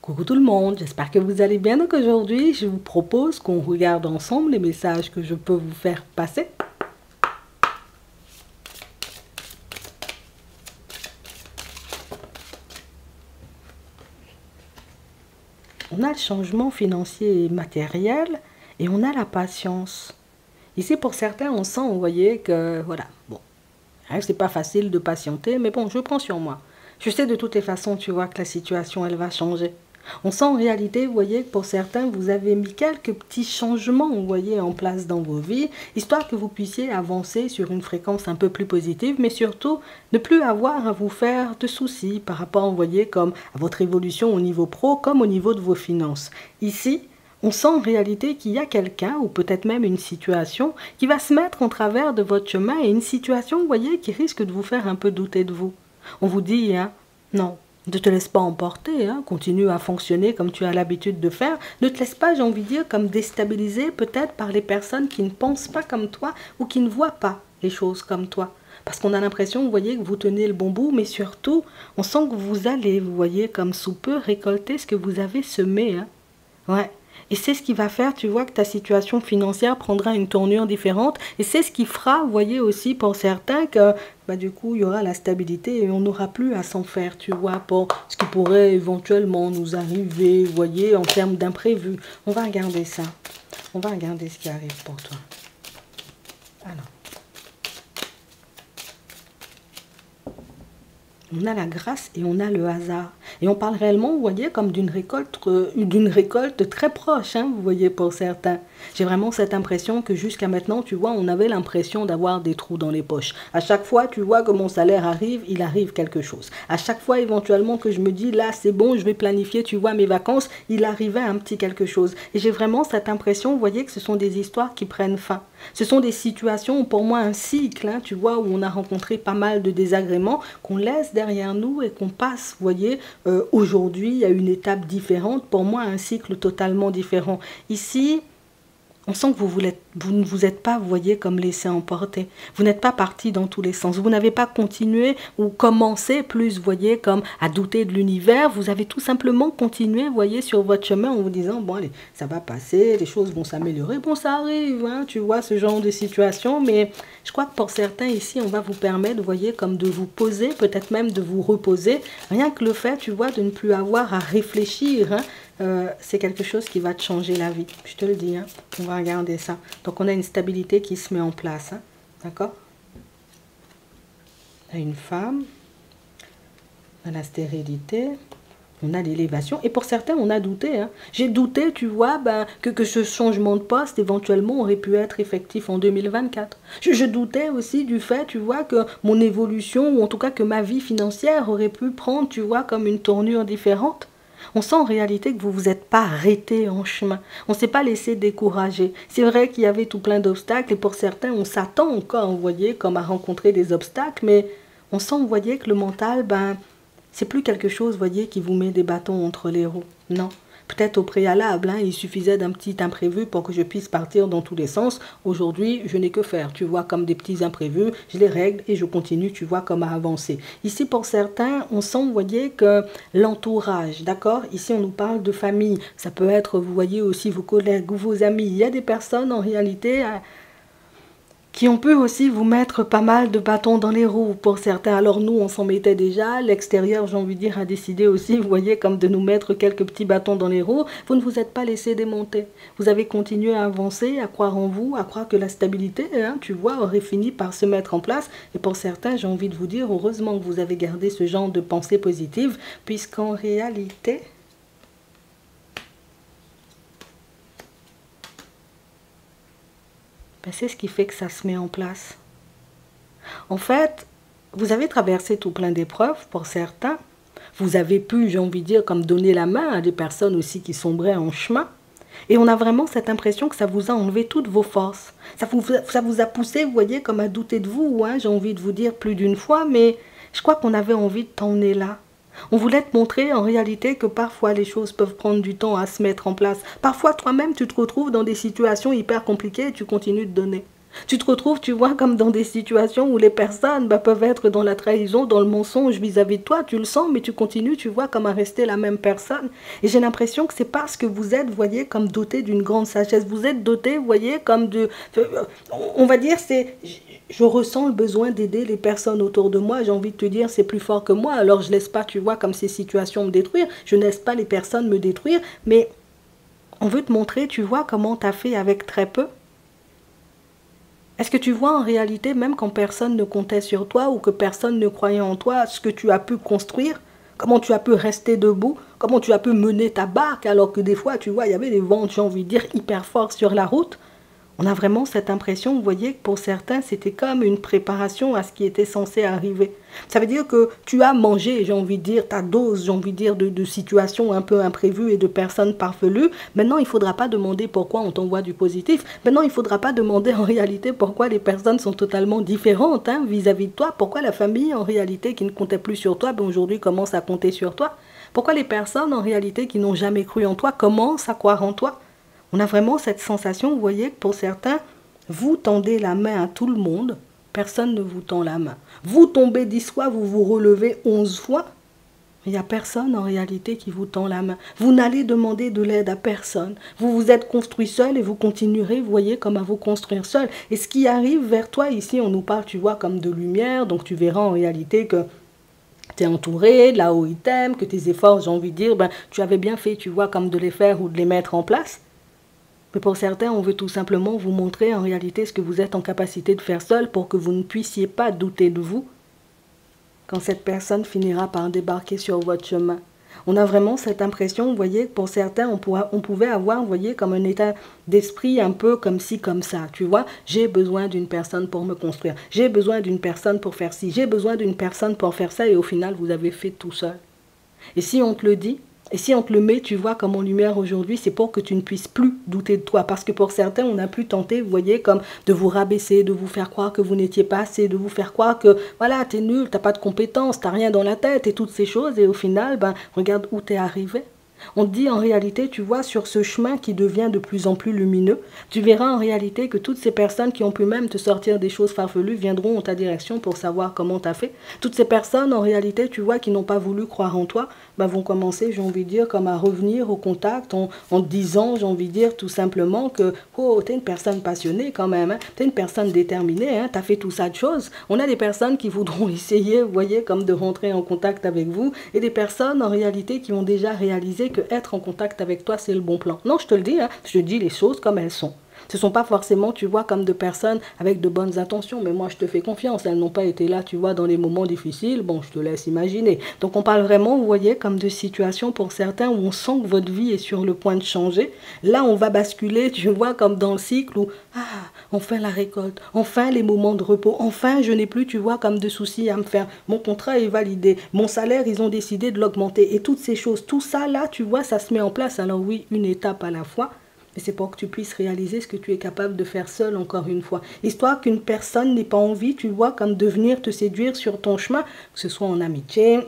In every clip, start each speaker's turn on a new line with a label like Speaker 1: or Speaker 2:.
Speaker 1: Coucou tout le monde, j'espère que vous allez bien. Donc aujourd'hui, je vous propose qu'on regarde ensemble les messages que je peux vous faire passer. On a le changement financier et matériel et on a la patience. Ici, pour certains, on sent, vous voyez, que voilà, bon, c'est pas facile de patienter, mais bon, je prends sur moi. Je sais de toutes les façons, tu vois, que la situation, elle va changer. On sent en réalité, vous voyez, que pour certains, vous avez mis quelques petits changements, vous voyez, en place dans vos vies, histoire que vous puissiez avancer sur une fréquence un peu plus positive, mais surtout, ne plus avoir à vous faire de soucis par rapport, vous voyez, comme à votre évolution au niveau pro, comme au niveau de vos finances. Ici, on sent en réalité qu'il y a quelqu'un, ou peut-être même une situation, qui va se mettre en travers de votre chemin, et une situation, vous voyez, qui risque de vous faire un peu douter de vous. On vous dit, hein, non. Ne te laisse pas emporter, hein. Continue à fonctionner comme tu as l'habitude de faire. Ne te laisse pas, j'ai envie de dire, comme déstabiliser peut-être par les personnes qui ne pensent pas comme toi ou qui ne voient pas les choses comme toi. Parce qu'on a l'impression, vous voyez, que vous tenez le bon bout, mais surtout, on sent que vous allez, vous voyez, comme sous peu, récolter ce que vous avez semé, hein. Ouais. Et c'est ce qui va faire, tu vois, que ta situation financière prendra une tournure différente. Et c'est ce qui fera, vous voyez aussi pour certains, que bah, du coup, il y aura la stabilité et on n'aura plus à s'en faire, tu vois, pour ce qui pourrait éventuellement nous arriver, vous voyez, en termes d'imprévus. On va regarder ça. On va regarder ce qui arrive pour toi. Alors. On a la grâce et on a le hasard. Et on parle réellement, vous voyez, comme d'une récolte très proche, hein, vous voyez, pour certains. J'ai vraiment cette impression que jusqu'à maintenant, tu vois, on avait l'impression d'avoir des trous dans les poches. À chaque fois, tu vois, que mon salaire arrive, il arrive quelque chose. À chaque fois, éventuellement, que je me dis, là, c'est bon, je vais planifier, tu vois, mes vacances, il arrivait un petit quelque chose. Et j'ai vraiment cette impression, vous voyez, que ce sont des histoires qui prennent fin. Ce sont des situations, pour moi, un cycle, hein, tu vois, où on a rencontré pas mal de désagréments, qu'on laisse derrière nous et qu'on passe, vous voyez, aujourd'hui à une étape différente, pour moi, un cycle totalement différent. Ici, on sent que vous ne vous êtes pas, vous voyez, comme laissé emporter. Vous n'êtes pas parti dans tous les sens. Vous n'avez pas continué ou commencé plus, vous voyez, comme à douter de l'univers. Vous avez tout simplement continué, vous voyez, sur votre chemin en vous disant, bon, allez, ça va passer, les choses vont s'améliorer. Bon, ça arrive, hein, tu vois, ce genre de situation. Mais je crois que pour certains ici, on va vous permettre, vous voyez, comme de vous poser, peut-être même de vous reposer. Rien que le fait, tu vois, de ne plus avoir à réfléchir, hein, c'est quelque chose qui va te changer la vie. Je te le dis, hein. On va regarder ça. Donc, on a une stabilité qui se met en place. Hein. D'accord? On a une femme. On a la stérilité. On a l'élévation. Et pour certains, on a douté. Hein. J'ai douté, tu vois, que ce changement de poste, éventuellement, aurait pu être effectif en 2024. Je doutais aussi du fait, tu vois, que mon évolution, ou en tout cas que ma vie financière aurait pu prendre, tu vois, comme une tournure différente. On sent en réalité que vous ne vous êtes pas arrêté en chemin. On ne s'est pas laissé décourager. C'est vrai qu'il y avait tout plein d'obstacles et pour certains, on s'attend encore, vous voyez, comme à rencontrer des obstacles, mais on sent, vous voyez, que le mental, c'est plus quelque chose, vous voyez, qui vous met des bâtons entre les roues. Non. Peut-être au préalable, hein, il suffisait d'un petit imprévu pour que je puisse partir dans tous les sens. Aujourd'hui, je n'ai que faire, tu vois, comme des petits imprévus. Je les règle et je continue, tu vois, comme à avancer. Ici, pour certains, on sent, vous voyez, que l'entourage, d'accord? Ici, on nous parle de famille. Ça peut être, vous voyez, aussi vos collègues ou vos amis. Il y a des personnes, en réalité, qui ont pu aussi vous mettre pas mal de bâtons dans les roues pour certains. Alors nous, on s'en mettait déjà. L'extérieur, j'ai envie de dire, a décidé aussi, vous voyez, comme de nous mettre quelques petits bâtons dans les roues. Vous ne vous êtes pas laissé démonter. Vous avez continué à avancer, à croire en vous, à croire que la stabilité, hein, tu vois, aurait fini par se mettre en place. Et pour certains, j'ai envie de vous dire, heureusement que vous avez gardé ce genre de pensée positive, puisqu'en réalité... c'est ce qui fait que ça se met en place. En fait, vous avez traversé tout plein d'épreuves pour certains. Vous avez pu, j'ai envie de dire, comme donner la main à des personnes aussi qui sombraient en chemin. Et on a vraiment cette impression que ça vous a enlevé toutes vos forces. Ça vous a poussé, vous voyez, comme à douter de vous, hein, j'ai envie de vous dire plus d'une fois, mais je crois qu'on avait envie de t'emmener là. On voulait te montrer en réalité que parfois les choses peuvent prendre du temps à se mettre en place. Parfois toi-même tu te retrouves dans des situations hyper compliquées et tu continues de donner. Tu te retrouves, tu vois, comme dans des situations où les personnes peuvent être dans la trahison, dans le mensonge vis-à-vis de toi. Tu le sens, mais tu continues, tu vois, comme à rester la même personne. Et j'ai l'impression que c'est parce que vous êtes, voyez, comme doté d'une grande sagesse. Vous êtes doté, voyez, comme de... On va dire, c'est... Je ressens le besoin d'aider les personnes autour de moi. J'ai envie de te dire, c'est plus fort que moi. Alors, je laisse pas, tu vois, comme ces situations me détruire. Je ne laisse pas les personnes me détruire. Mais on veut te montrer, tu vois, comment tu as fait avec très peu. Est-ce que tu vois en réalité, même quand personne ne comptait sur toi ou que personne ne croyait en toi, ce que tu as pu construire, comment tu as pu rester debout, comment tu as pu mener ta barque alors que des fois, tu vois, il y avait des vents, j'ai envie de dire, hyper forts sur la route. On a vraiment cette impression, vous voyez, que pour certains, c'était comme une préparation à ce qui était censé arriver. Ça veut dire que tu as mangé, j'ai envie de dire, ta dose, j'ai envie de dire, de situations un peu imprévues et de personnes farfelues. Maintenant, il ne faudra pas demander pourquoi on t'envoie du positif. Maintenant, il ne faudra pas demander en réalité pourquoi les personnes sont totalement différentes vis-à-vis de toi. Pourquoi la famille, en réalité, qui ne comptait plus sur toi, aujourd'hui commence à compter sur toi. Pourquoi les personnes, en réalité, qui n'ont jamais cru en toi, commencent à croire en toi. On a vraiment cette sensation, vous voyez, que pour certains, vous tendez la main à tout le monde, personne ne vous tend la main. Vous tombez 10 fois, vous vous relevez 11 fois, il n'y a personne en réalité qui vous tend la main. Vous n'allez demander de l'aide à personne. Vous vous êtes construit seul et vous continuerez, vous voyez, comme à vous construire seul. Et ce qui arrive vers toi, ici, on nous parle, tu vois, comme de lumière, donc tu verras en réalité que tu es entouré, là où ils t'aiment, que tes efforts, j'ai envie de dire, tu avais bien fait, tu vois, comme de les faire ou de les mettre en place. Mais pour certains, on veut tout simplement vous montrer en réalité ce que vous êtes en capacité de faire seul pour que vous ne puissiez pas douter de vous quand cette personne finira par débarquer sur votre chemin. On a vraiment cette impression, vous voyez, pour certains, on pouvait avoir, vous voyez, comme un état d'esprit un peu comme ci, comme ça, tu vois. J'ai besoin d'une personne pour me construire. J'ai besoin d'une personne pour faire ci. J'ai besoin d'une personne pour faire ça. Et au final, vous avez fait tout seul. Et si on te le dit, et si on te le met, tu vois, comme en lumière aujourd'hui, c'est pour que tu ne puisses plus douter de toi. Parce que pour certains, on a pu tenter, vous voyez, comme de vous rabaisser, de vous faire croire que vous n'étiez pas assez, de vous faire croire que, voilà, t'es nul, t'as pas de compétences, t'as rien dans la tête et toutes ces choses. Et au final, regarde où t'es arrivé. On te dit en réalité, tu vois, sur ce chemin qui devient de plus en plus lumineux, tu verras en réalité que toutes ces personnes qui ont pu même te sortir des choses farfelues viendront en ta direction pour savoir comment tu as fait. Toutes ces personnes, en réalité, tu vois, qui n'ont pas voulu croire en toi, vont commencer, j'ai envie de dire, comme à revenir au contact en te disant, j'ai envie de dire, tout simplement que, oh, t'es une personne passionnée quand même, t'es une personne déterminée, t'as fait tout ça de choses. On a des personnes qui voudront essayer, vous voyez, comme de rentrer en contact avec vous, et des personnes, en réalité, qui ont déjà réalisé que être en contact avec toi, c'est le bon plan. Non, je te le dis, je te dis les choses comme elles sont. Ce ne sont pas forcément, tu vois, comme de personnes avec de bonnes intentions, mais moi, je te fais confiance. Elles n'ont pas été là, tu vois, dans les moments difficiles. Bon, je te laisse imaginer. Donc, on parle vraiment, vous voyez, comme de situations pour certains où on sent que votre vie est sur le point de changer. Là, on va basculer, tu vois, comme dans le cycle où, enfin la récolte, enfin les moments de repos, enfin, je n'ai plus, tu vois, comme de soucis à me faire. Mon contrat est validé, mon salaire, ils ont décidé de l'augmenter. Et toutes ces choses, tout ça, là, tu vois, ça se met en place. Alors oui, une étape à la fois. Et c'est pour que tu puisses réaliser ce que tu es capable de faire seul, encore une fois. Histoire qu'une personne n'ait pas envie, tu vois, comme de venir te séduire sur ton chemin, que ce soit en amitié,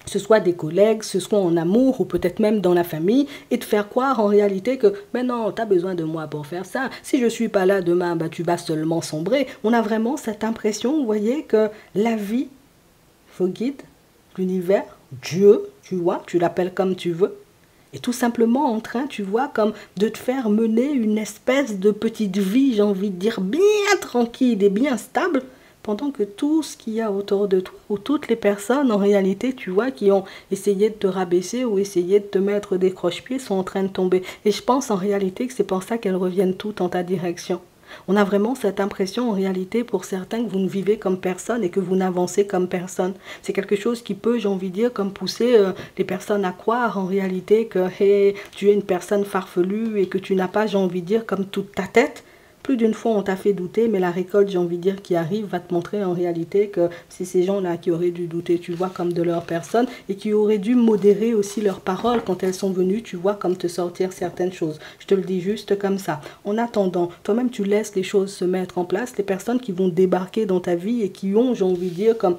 Speaker 1: que ce soit des collègues, que ce soit en amour ou peut-être même dans la famille, et te faire croire en réalité que, mais non, tu as besoin de moi pour faire ça. Si je ne suis pas là demain, tu vas seulement sombrer. On a vraiment cette impression, vous voyez, que la vie, vos guides, l'univers, Dieu, tu vois, tu l'appelles comme tu veux, et tout simplement en train, tu vois, comme de te faire mener une espèce de petite vie, j'ai envie de dire, bien tranquille et bien stable, pendant que tout ce qu'il y a autour de toi, ou toutes les personnes, en réalité, tu vois, qui ont essayé de te rabaisser ou essayé de te mettre des croche-pieds, sont en train de tomber. Et je pense en réalité que c'est pour ça qu'elles reviennent toutes en ta direction. On a vraiment cette impression en réalité pour certains que vous ne vivez comme personne et que vous n'avancez comme personne. C'est quelque chose qui peut, j'ai envie de dire, comme pousser les personnes à croire en réalité que hey, tu es une personne farfelue et que tu n'as pas, j'ai envie de dire, comme toute ta tête. Plus d'une fois, on t'a fait douter, mais la récolte, j'ai envie de dire, qui arrive, va te montrer en réalité que c'est ces gens-là qui auraient dû douter, tu vois, comme de leur personne, et qui auraient dû modérer aussi leurs paroles quand elles sont venues, tu vois, comme te sortir certaines choses. Je te le dis juste comme ça. En attendant, toi-même, tu laisses les choses se mettre en place, les personnes qui vont débarquer dans ta vie et qui ont, j'ai envie de dire, comme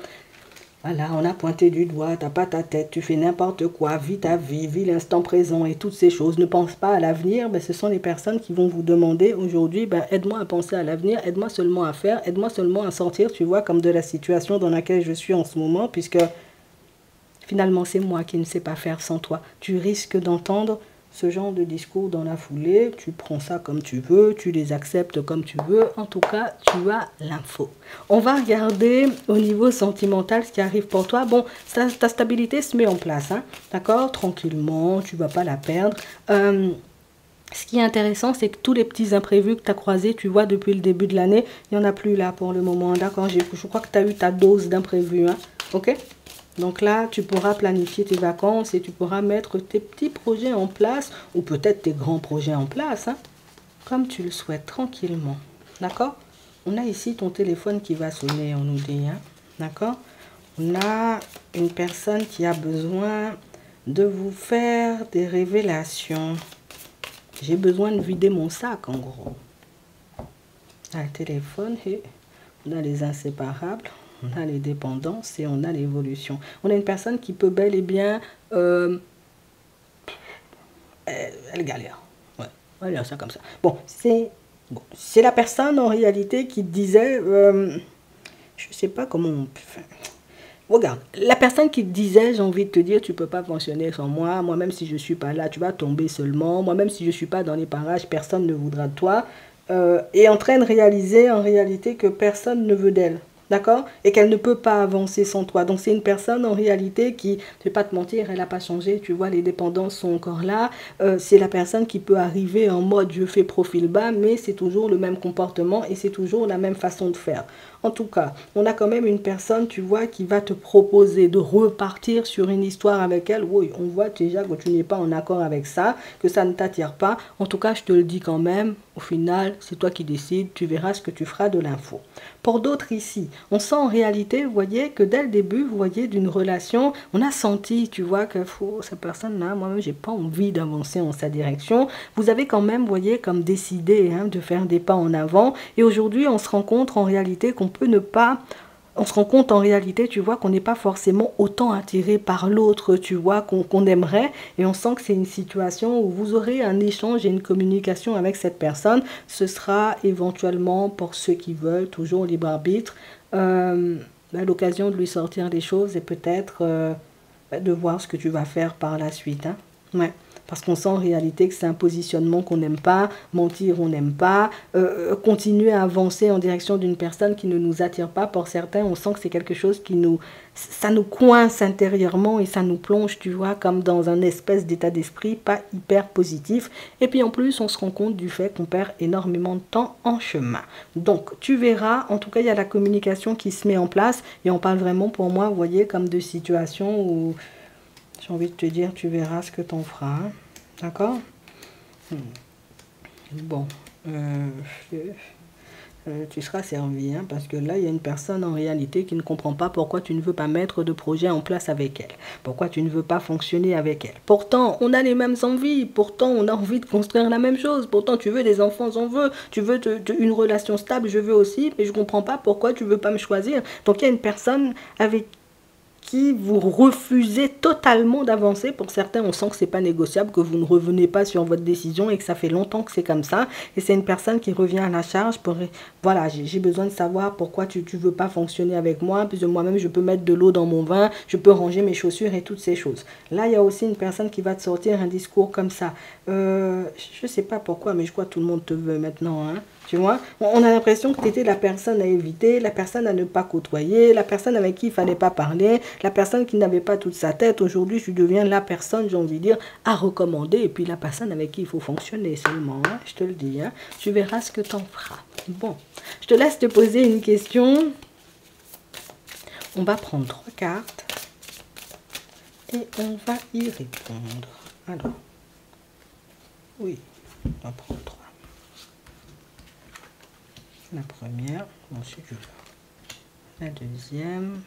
Speaker 1: Voilà, on a pointé du doigt, t'as pas ta tête, tu fais n'importe quoi, vis ta vie, vis l'instant présent et toutes ces choses. Ne pense pas à l'avenir, ben, ce sont les personnes qui vont vous demander aujourd'hui, ben, aide-moi à penser à l'avenir, aide-moi seulement à faire, aide-moi seulement à sortir, tu vois, comme de la situation dans laquelle je suis en ce moment, puisque finalement c'est moi qui ne sais pas faire sans toi. Tu risques d'entendre ce genre de discours dans la foulée, tu prends ça comme tu veux, tu les acceptes comme tu veux, en tout cas, tu as l'info. On va regarder au niveau sentimental ce qui arrive pour toi. Bon, ta stabilité se met en place, hein, d'accord? Tranquillement, tu ne vas pas la perdre. Ce qui est intéressant, c'est que tous les petits imprévus que tu as croisés, tu vois, depuis le début de l'année, il n'y en a plus là pour le moment, d'accord? Je crois que tu as eu ta dose d'imprévus, hein, ok? Donc là, tu pourras planifier tes vacances et tu pourras mettre tes petits projets en place ou peut-être tes grands projets en place, hein, comme tu le souhaites, tranquillement. D'accord? On a ici ton téléphone qui va sonner, on nous dit. Hein, d'accord? On a une personne qui a besoin de vous faire des révélations. J'ai besoin de vider mon sac, en gros. On a le téléphone et on a les inséparables. On a les dépendances et on a l'évolution. On a une personne qui peut bel et bien... elle galère. Ouais, on va dire ça comme ça. Bon, c'est la personne en réalité qui disait... je sais pas comment on peut faire. Regarde, la personne qui disait, j'ai envie de te dire, tu peux pas fonctionner sans moi. Moi-même, si je suis pas là, tu vas tomber seulement. Moi-même, si je suis pas dans les parages, personne ne voudra de toi. Est en train de réaliser en réalité que personne ne veut d'elle. D'accord? Et qu'elle ne peut pas avancer sans toi. Donc c'est une personne en réalité qui, je vais pas te mentir, elle n'a pas changé. Tu vois, les dépendances sont encore là. C'est la personne qui peut arriver en mode je fais profil bas, mais c'est toujours le même comportement et c'est toujours la même façon de faire. En tout cas, on a quand même une personne, tu vois, qui va te proposer de repartir sur une histoire avec elle. Oui, on voit déjà que tu n'es pas en accord avec ça, que ça ne t'attire pas. En tout cas, je te le dis quand même, au final, c'est toi qui décides, tu verras ce que tu feras de l'info. Pour d'autres ici, on sent en réalité, vous voyez, que dès le début, vous voyez, d'une relation, on a senti, tu vois, que cette personne-là, moi-même, j'ai pas envie d'avancer en sa direction. Vous avez quand même, vous voyez, comme décidé hein, de faire des pas en avant. Et aujourd'hui, on se rencontre en réalité qu'on peut ne pas... On se rend compte en réalité, tu vois, qu'on n'est pas forcément autant attiré par l'autre, tu vois, qu'on aimerait. Et on sent que c'est une situation où vous aurez un échange et une communication avec cette personne. Ce sera éventuellement, pour ceux qui veulent, toujours libre arbitre, l'occasion de lui sortir des choses et peut-être de voir ce que tu vas faire par la suite. Hein. Ouais. Parce qu'on sent en réalité que c'est un positionnement qu'on n'aime pas, mentir on n'aime pas, continuer à avancer en direction d'une personne qui ne nous attire pas. Pour certains, on sent que c'est quelque chose qui ça nous coince intérieurement et ça nous plonge, tu vois, comme dans un espèce d'état d'esprit pas hyper positif. Et puis en plus, on se rend compte du fait qu'on perd énormément de temps en chemin. Donc, tu verras, en tout cas, il y a la communication qui se met en place et on parle vraiment pour moi, vous voyez, comme de situations où... J'ai envie de te dire, tu verras ce que t'en feras. Hein. D'accord? Bon. Tu seras servi. Hein, parce que là, il y a une personne en réalité qui ne comprend pas pourquoi tu ne veux pas mettre de projet en place avec elle. Pourquoi tu ne veux pas fonctionner avec elle. Pourtant, on a les mêmes envies. Pourtant, on a envie de construire la même chose. Pourtant, tu veux des enfants, j'en veux. Tu veux une relation stable, je veux aussi. Mais je ne comprends pas pourquoi tu ne veux pas me choisir. Donc, il y a une personne avec qui vous refusez totalement d'avancer. Pour certains, on sent que c'est pas négociable, que vous ne revenez pas sur votre décision et que ça fait longtemps que c'est comme ça. Et c'est une personne qui revient à la charge pour... Voilà, j'ai besoin de savoir pourquoi tu veux pas fonctionner avec moi, puisque moi-même, je peux mettre de l'eau dans mon vin, je peux ranger mes chaussures et toutes ces choses. Là, il y a aussi une personne qui va te sortir un discours comme ça. Je sais pas pourquoi, mais je crois que tout le monde te veut maintenant, hein. Tu vois, on a l'impression que tu étais la personne à éviter, la personne à ne pas côtoyer, la personne avec qui il ne fallait pas parler, la personne qui n'avait pas toute sa tête. Aujourd'hui, tu deviens la personne, j'ai envie de dire, à recommander. Et puis la personne avec qui il faut fonctionner seulement. Hein, je te le dis. Hein, tu verras ce que tu en feras. Bon, je te laisse te poser une question. On va prendre 3 cartes. Et on va y répondre. Alors, oui, on va prendre 3. La première, ensuite je la deuxième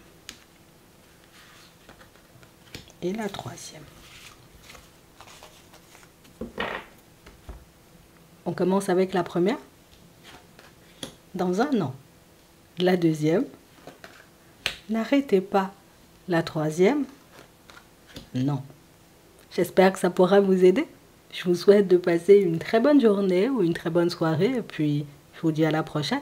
Speaker 1: et la troisième. On commence avec la première. Dans un an. La deuxième. N'arrêtez pas La troisième, non. J'espère que ça pourra vous aider. Je vous souhaite de passer une très bonne journée ou une très bonne soirée et puis je vous dis à la prochaine.